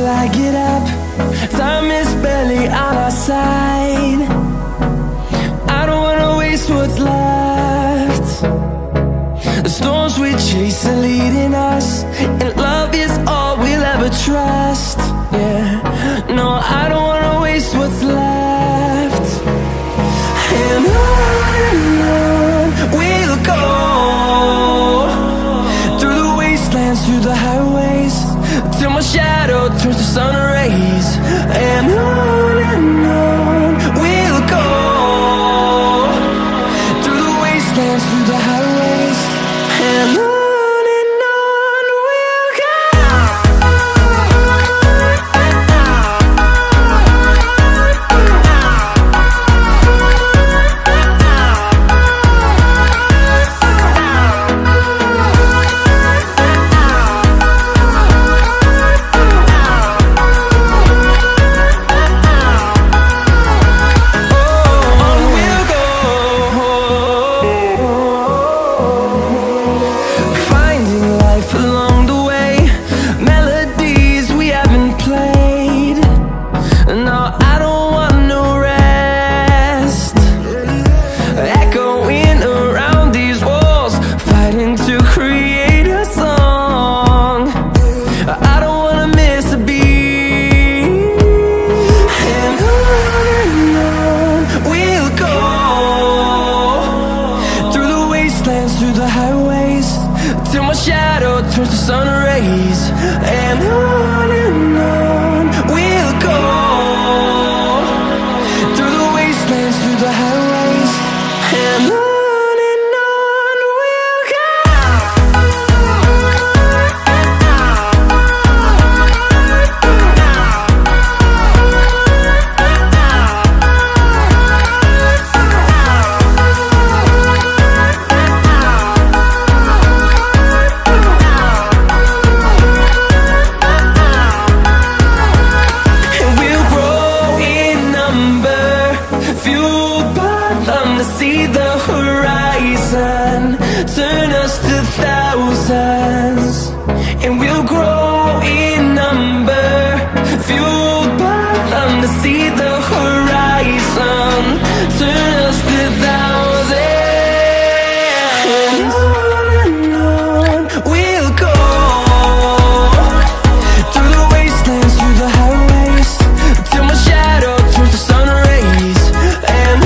till I get up. Time is barely on our side. I don't wanna waste what's left. The storms we chase are leading us, and love is all we'll ever trust. Yeah, no, I don't wanna waste what's left. And on we'll go, through the wastelands, through the highways, till my shadow turns to sun rays. And on we'll go, through the wastelands, through the highways, and on we'll go. Through the highways, till my shadow turns to sun rays. And on we'll go, through the wastelands, through the highways, and on we'll go. To see the horizon turn us to thousands, and we'll grow in number, fueled by them. To see the horizon turn us to thousands, and on we'll go, through the wastelands, through the highways, till my shadow turns to sun rays. And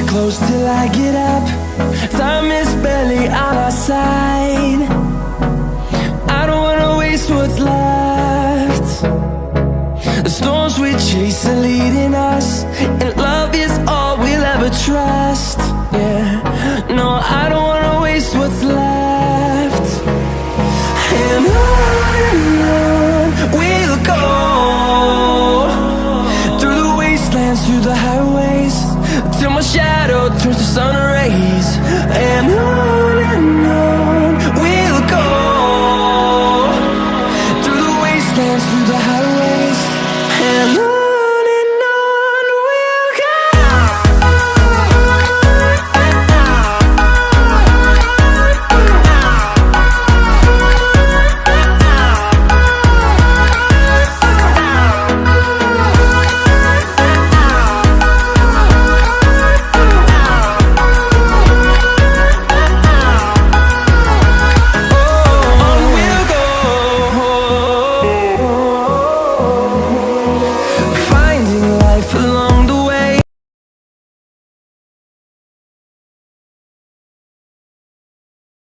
close till I get up. Time is barely on our side. I don't wanna waste what's left. The storms we chase are leading us, and love